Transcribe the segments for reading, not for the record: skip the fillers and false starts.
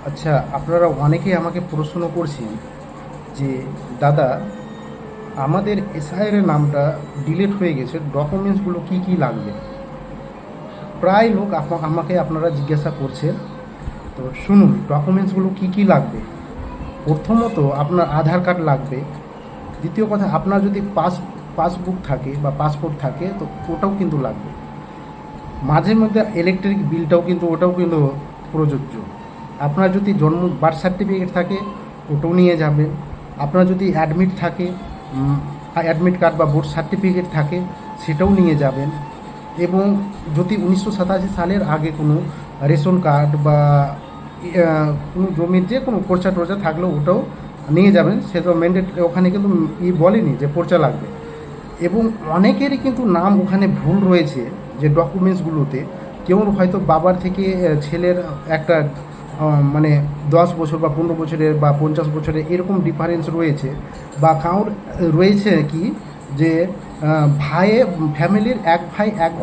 আচ্ছা, আপনারা অনেকেই আমাকে প্রশ্ন করছেন যে দাদা, আমাদের এসআইয়ের নামটা ডিলিট হয়ে গেছে, ডকুমেন্টসগুলো কি কি লাগবে? প্রায় লোক আমাকে আপনারা জিজ্ঞাসা করছেন। তো শুনুন, ডকুমেন্টসগুলো কি কি লাগবে। প্রথমত আপনার আধার কার্ড লাগবে। দ্বিতীয় কথা, আপনার যদি পাসবুক থাকে বা পাসপোর্ট থাকে তো ওটাও কিন্তু লাগবে। মাঝে মধ্যে ইলেকট্রিক বিলটাও কিন্তু প্রযোজ্য। আপনার যদি বার্থ সার্টিফিকেট থাকে ওটাও নিয়ে যাবেন। আপনার যদি অ্যাডমিট থাকে, অ্যাডমিট কার্ড বা বোর্ড সার্টিফিকেট থাকে সেটাও নিয়ে যাবেন। এবং যদি 1987 সালের আগে কোনো রেশন কার্ড বা কোনো জমির যে কোনো পর্চা টর্চা থাকলেও ওটাও নিয়ে যাবেন। সে তো ওখানে কিন্তু বলেনি যে পর্চা লাগবে। এবং অনেকেরই কিন্তু নাম ওখানে ভুল রয়েছে যে ডকুমেন্টসগুলোতে। কেউ হয়তো বাবার থেকে ছেলের একটা মানে 10 বছর বা 15 বছরের বা 50 বছরের এরকম ডিফারেন্স রয়েছে। বা কারোর রয়েছে কি যে ভাইয়ে ফ্যামিলির এক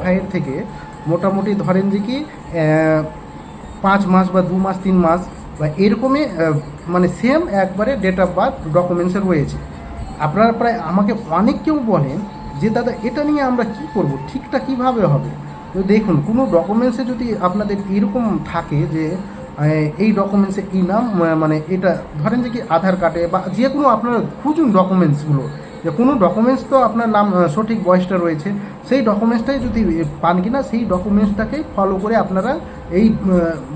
ভাইয়ের থেকে মোটামুটি ধরেন যে কি 5 মাস বা 2 মাস 3 মাস বা এরকমই মানে সেম একবারে ডেট অফ বার্থ ডকুমেন্টসে রয়েছে। আপনারা প্রায় আমাকে অনেক কেউ বলেন যে দাদা, এটা নিয়ে আমরা কি করব, ঠিকটা কিভাবে হবে? তো দেখুন, কোনো ডকুমেন্টসে যদি আপনাদের এরকম থাকে যে এই ডকুমেন্টসে এই নাম, মানে এটা ধরেন যে কি আধার কার্ডে বা যে কোনো আপনারা খুঁজুন ডকুমেন্টসগুলো, যে কোনো ডকুমেন্টস তো আপনার নাম সঠিক বয়সটা রয়েছে, সেই ডকুমেন্টসটাই যদি পান কিনা সেই ডকুমেন্টসটাকেই ফলো করে আপনারা এই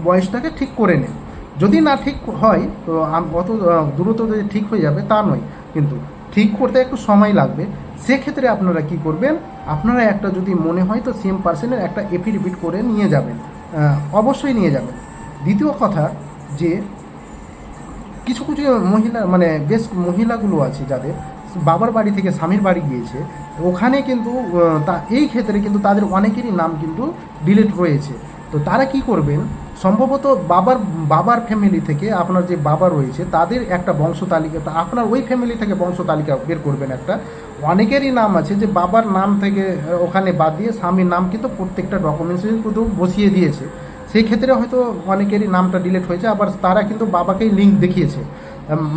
বয়সটাকে ঠিক করে নেন। যদি না ঠিক হয় তো অত দ্রুত যে ঠিক হয়ে যাবে তা নয়, কিন্তু ঠিক করতে একটু সময় লাগবে। সেক্ষেত্রে আপনারা কি করবেন, আপনারা একটা যদি মনে হয় তো সেম পার্সনের একটা এফিডেভিট করে নিয়ে যাবেন, অবশ্যই নিয়ে যাবেন। দ্বিতীয় কথা, যে কিছু কিছু মহিলা মানে বেশ মহিলাগুলো আছে যাদের বাবার বাড়ি থেকে স্বামীর বাড়ি গিয়েছে, ওখানে কিন্তু এই ক্ষেত্রে কিন্তু তাদের অনেকেরই নাম কিন্তু ডিলিট রয়েছে। তো তারা কি করবেন, সম্ভবত বাবার বাবার ফ্যামিলি থেকে আপনার যে বাবা রয়েছে তাদের একটা বংশ তালিকা, তা আপনার ওই ফ্যামিলি থেকে বংশ তালিকা বের করবেন একটা। অনেকেরই নাম আছে যে বাবার নাম থেকে ওখানে বাদ দিয়ে স্বামীর নাম কিন্তু প্রত্যেকটা ডকুমেন্টসে কিন্তু বসিয়ে দিয়েছে। সেই ক্ষেত্রে হয়তো অনেকেরই নামটা ডিলিট হয়েছে, আবার তারা কিন্তু বাবাকেই লিঙ্ক দেখিয়েছে,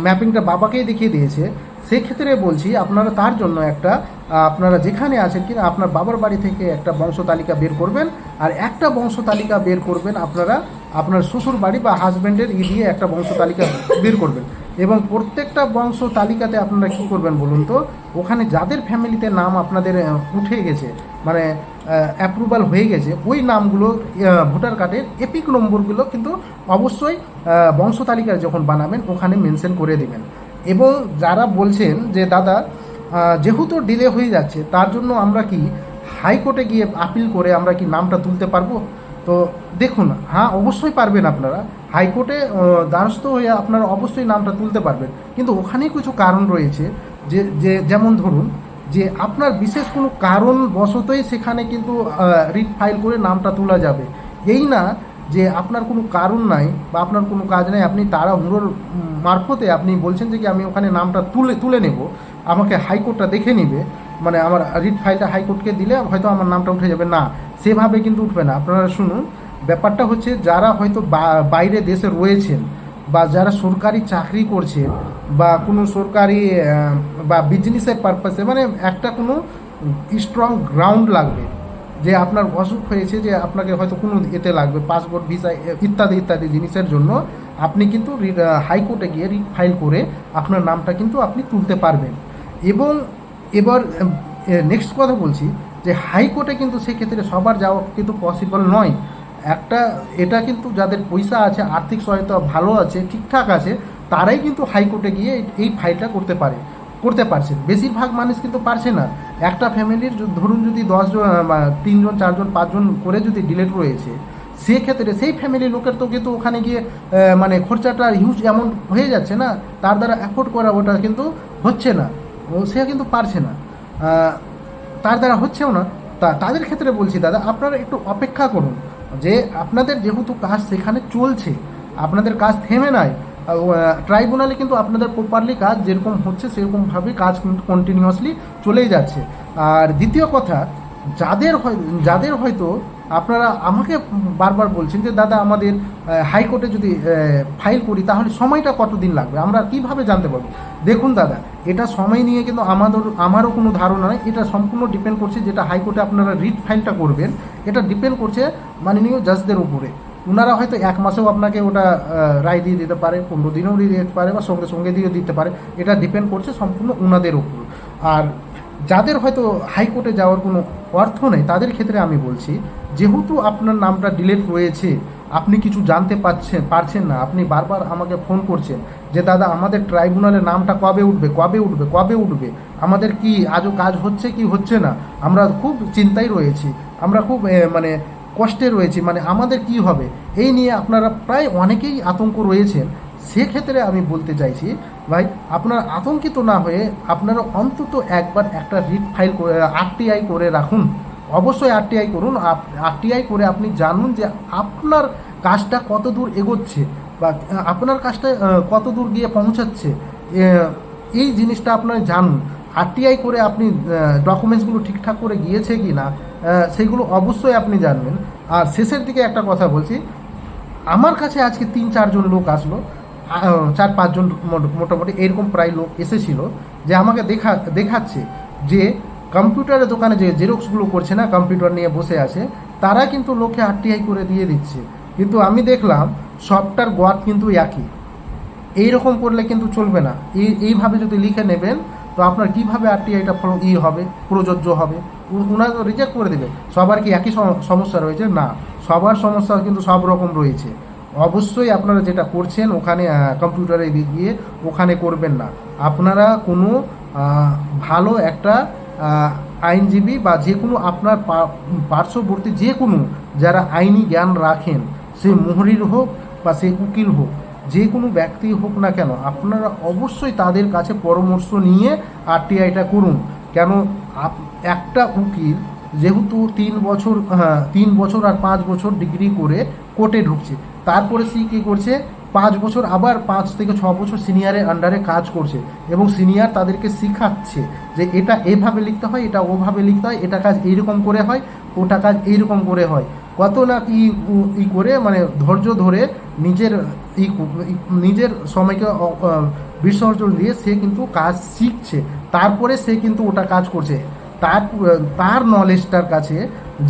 ম্যাপিংটা বাবাকেই দেখিয়ে দিয়েছে। সেই ক্ষেত্রে বলছি আপনারা তার জন্য একটা আপনারা যেখানে আছেন কিনা আপনার বাবার বাড়ি থেকে একটা বংশ তালিকা বের করবেন। আর একটা বংশ তালিকা বের করবেন আপনারা আপনার শ্বশুর বাড়ি বা হাজব্যান্ডের দিয়ে একটা বংশ তালিকা বের করবেন। এবং প্রত্যেকটা বংশ তালিকাতে আপনারা কী করবেন বলুন তো, ওখানে যাদের ফ্যামিলিতে নাম আপনাদের উঠে গেছে, মানে অ্যাপ্রুভাল হয়ে গেছে, ওই নামগুলো ভোটার কার্ডের এপিক নম্বরগুলো কিন্তু অবশ্যই বংশ তালিকা যখন বানাবেন ওখানে মেনশন করে দেবেন। এবং যারা বলছেন যে দাদা, যেহেতু ডিলে হয়ে যাচ্ছে তার জন্য আমরা কি হাইকোর্টে গিয়ে আপিল করে আমরা কি নামটা তুলতে পারবো? তো দেখুন, হ্যাঁ অবশ্যই পারবেন আপনারা। হাইকোর্টে দ্বারস্থ হয়ে আপনারা অবশ্যই নামটা তুলতে পারবেন, কিন্তু ওখানেই কিছু কারণ রয়েছে। যে যে যেমন ধরুন, যে আপনার বিশেষ কোনো কারণবশতই সেখানে কিন্তু রিট ফাইল করে নামটা তোলা যাবে। এই না যে আপনার কোনো কারণ নাই বা আপনার কোনো কাজ নাই, আপনি তাড়াহুড়োর মারফতে আপনি বলছেন যে কি আমি ওখানে নামটা তুলে নেব, আমাকে হাইকোর্টটা দেখে নেবে, মানে আমার রিট ফাইলটা হাইকোর্টকে দিলে হয়তো আমার নামটা উঠে যাবে, না সেভাবে কিন্তু উঠবে না। আপনারা শুনুন, ব্যাপারটা হচ্ছে যারা হয়তো বাইরে দেশে রয়েছেন বা যারা সরকারি চাকরি করছেন বা কোনো সরকারি বা বিজনেসের পারপাসে, মানে একটা কোনো স্ট্রং গ্রাউন্ড লাগবে যে আপনার অসুখ হয়েছে, যে আপনাকে হয়তো কোনো এতে লাগবে পাসপোর্ট ভিসা ইত্যাদি ইত্যাদি জিনিসের জন্য আপনি কিন্তু হাইকোর্টে গিয়ে রিট ফাইল করে আপনার নামটা কিন্তু আপনি তুলতে পারবেন। এবং এবার নেক্সট কথা বলছি, যে হাইকোর্টে কিন্তু সেক্ষেত্রে সবার যাওয়া কিন্তু পসিবল নয়। একটা এটা কিন্তু যাদের পয়সা আছে, আর্থিক সহায়তা ভালো আছে, ঠিকঠাক আছে, তারাই কিন্তু হাইকোর্টে গিয়ে এই ফাইলটা করতে পারছে। বেশিরভাগ মানুষ কিন্তু পারছে না। একটা ফ্যামিলির ধরুন যদি 10 জন 3 জন 4 জন 5 জন করে যদি ডিলেট রয়েছে, সেক্ষেত্রে সেই ফ্যামিলির লোকের তো কিন্তু ওখানে গিয়ে মানে খরচাটা হিউজ অ্যামাউন্ট হয়ে যাচ্ছে না, তার দ্বারা অ্যাফোর্ড করা ওটা কিন্তু হচ্ছে না, সে কিন্তু পারছে না, তার দ্বারা হচ্ছেও না। তাদের ক্ষেত্রে বলছি দাদা, আপনারা একটু অপেক্ষা করুন। যে আপনাদের যেহেতু কাজ সেখানে চলছে, আপনাদের কাজ থেমে নাই, ট্রাইব্যুনালে কিন্তু আপনাদের প্রপারলি কাজ যেরকম হচ্ছে সেরকমভাবে কাজ কিন্তু কন্টিনিউয়াসলি চলেই যাচ্ছে। আর দ্বিতীয় কথা, যাদের যাদের হয়তো আপনারা আমাকে বারবার বলছেন যে দাদা আমাদের হাইকোর্টে যদি ফাইল করি তাহলে সময়টা কতদিন লাগবে, আমরা কিভাবে জানতে পারবো? দেখুন দাদা, এটা সময় নিয়ে কিন্তু আমারও কোনো ধারণা নেই। এটা সম্পূর্ণ ডিপেন্ড করছে যেটা হাইকোর্টে আপনারা রিট ফাইলটা করবেন, এটা ডিপেন্ড করছে মাননীয় জাজদের উপরে। ওনারা হয়তো 1 মাসেও আপনাকে ওটা রায় দিয়ে দিতে পারে, 15 দিনেও দিয়ে দিতে পারে, বা সঙ্গে সঙ্গে দিয়ে দিতে পারে। এটা ডিপেন্ড করছে সম্পূর্ণ ওনাদের উপর। আর যাদের হয়তো হাইকোর্টে যাওয়ার কোনো অর্থ নেই তাদের ক্ষেত্রে আমি বলছি, যেহেতু আপনার নামটা ডিলেট রয়েছে, আপনি কিছু জানতে পারছেন না, আপনি বারবার আমাকে ফোন করছেন যে দাদা আমাদের ট্রাইব্যুনালের নামটা কবে উঠবে, কবে উঠবে, কবে উঠবে, আমাদের কি আজও কাজ হচ্ছে কি হচ্ছে না, আমরা খুব চিন্তায় রয়েছি, আমরা খুব মানে কষ্টে রয়েছি, মানে আমাদের কি হবে, এই নিয়ে আপনারা প্রায় অনেকেই আতঙ্ক রয়েছেন। সেক্ষেত্রে আমি বলতে চাইছি ভাই, আপনারা আতঙ্কিত না হয়ে আপনারা অন্তত একবার একটা রিট ফাইল করে আরটিআই করে রাখুন। অবশ্যই আরটিআই করুন। আরটিআই করে আপনি জানুন যে আপনার কাজটা কত দূর এগোচ্ছে, বা আপনার কাজটা কত দূর গিয়ে পৌঁছাচ্ছে, এই জিনিসটা আপনারা জানুন। আরটিআই করে আপনি ডকুমেন্টসগুলো ঠিকঠাক করে গিয়েছে কি না সেইগুলো অবশ্যই আপনি জানবেন। আর শেষের দিকে একটা কথা বলছি, আমার কাছে আজকে 3-4 জন লোক আসলো, 4-5 জন মোটামুটি এরকম প্রায় লোক এসেছিল, যে আমাকে দেখাচ্ছে যে কম্পিউটারের দোকানে যে জেরক্সগুলো করছে না, কম্পিউটার নিয়ে বসে আছে, তারা কিন্তু লোকে আরটিআই করে দিয়ে দিচ্ছে। কিন্তু আমি দেখলাম সবটার গোয়াত কিন্তু একই। এইরকম করলে কিন্তু চলবে না। এইভাবে যদি লিখে নেবেন তো আপনার কীভাবে আরটিআইটা হবে, প্রযোজ্য হবে? ওনারা তো রিজেক্ট করে দেবে। সবার কি একই সমস্যা রয়েছে? না, সবার সমস্যা কিন্তু সব রকম রয়েছে। অবশ্যই আপনারা যেটা করছেন ওখানে কম্পিউটারে গিয়ে ওখানে করবেন না। আপনারা কোনো ভালো একটা আইনজীবী বা যে কোনো আপনার পার্শ্ববর্তী যে কোনো যারা আইনি জ্ঞান রাখেন, সে মুহুরির হোক বা সে উকিল হোক, যে কোনো ব্যক্তি হোক না কেন, আপনারা অবশ্যই তাদের কাছে পরামর্শ নিয়ে আরটিআইটা করুন। কেন একটা উকিল যেহেতু 3 বছর আর 5 বছর ডিগ্রি করে কোর্টে ঢুকছে, তারপরে সে কী করছে, 5 বছর আবার 5 থেকে 6 বছর সিনিয়রের আন্ডারে কাজ করছে, এবং সিনিয়র তাদেরকে শেখাচ্ছে যে এটা এভাবে লিখতে হয়, এটা ওভাবে লিখতে হয়, এটা কাজ এইরকম করে হয়, ওটা কাজ এইরকম করে হয়। কত না কি করে, মানে ধৈর্য ধরে নিজের সময়কে বিসর্জন দিয়ে সে কিন্তু কাজ শিখছে, তারপরে সে কিন্তু ওটা কাজ করছে। তার নলেজটার কাছে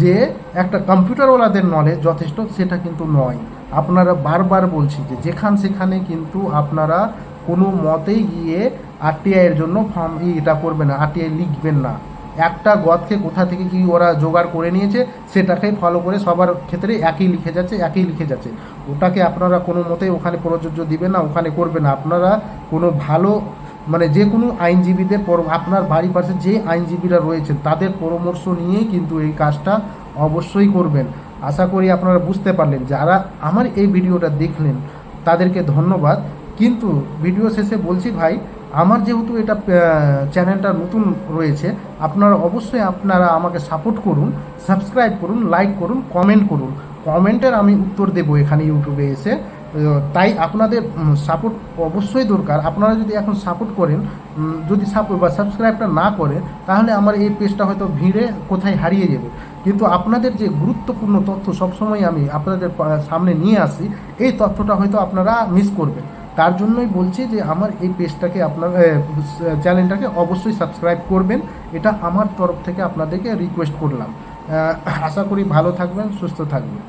যে একটা কম্পিউটারওয়ালাদের নলেজ যথেষ্ট সেটা কিন্তু নয়। আপনারা বারবার বলছি যে সেখানে কিন্তু আপনারা কোনো মতেই গিয়ে আরটিআইয়ের জন্য এটা করবেন না, আরটিআই লিখবেন না। একটা গদকে কোথা থেকে কি ওরা জোগাড় করে নিয়েছে সেটাকেই ফলো করে সবার ক্ষেত্রে একই লিখে যাচ্ছে। ওটাকে আপনারা কোনো মতেই ওখানে প্রযোজ্য দিবেন না, ওখানে করবেন না। আপনারা কোনো ভালো, মানে যে কোনো আইনজীবীদের আপনার বাড়ির পাশে যে আইনজীবীরা রয়েছেন তাদের পরামর্শ নিয়েই কিন্তু এই কাজটা অবশ্যই করবেন। আশা করি আপনারা বুঝতে পারলেন। যারা আমার এই ভিডিওটা দেখলেন তাদেরকে ধন্যবাদ। কিন্তু ভিডিও শেষে বলছি ভাই, আমার যেহেতু এটা চ্যানেলটা নতুন রয়েছে, অবশ্যই আপনারা আমাকে সাপোর্ট করুন, সাবস্ক্রাইব করুন, লাইক করুন, কমেন্ট করুন। কমেন্টের আমি উত্তর দেবো এখানে ইউটিউবে এসে। তাই আপনাদের সাপোর্ট অবশ্যই দরকার। আপনারা যদি এখন সাপোর্ট করেন, যদি সাবস্ক্রাইবটা না করেন, তাহলে আমার এই পেজটা হয়তো ভিড়ে কোথায় হারিয়ে যাবে। কিন্তু আপনাদের যে গুরুত্বপূর্ণ তথ্য সবসময় আমি আপনাদের সামনে নিয়ে আসি, এই তথ্যটা হয়তো আপনারা মিস করবেন। তার জন্যই বলছি যে আমার এই পেজটাকে চ্যানেলটাকে অবশ্যই সাবস্ক্রাইব করবেন। এটা আমার তরফ থেকে আপনাদেরকে রিকোয়েস্ট করলাম। আশা করি ভালো থাকবেন, সুস্থ থাকবেন।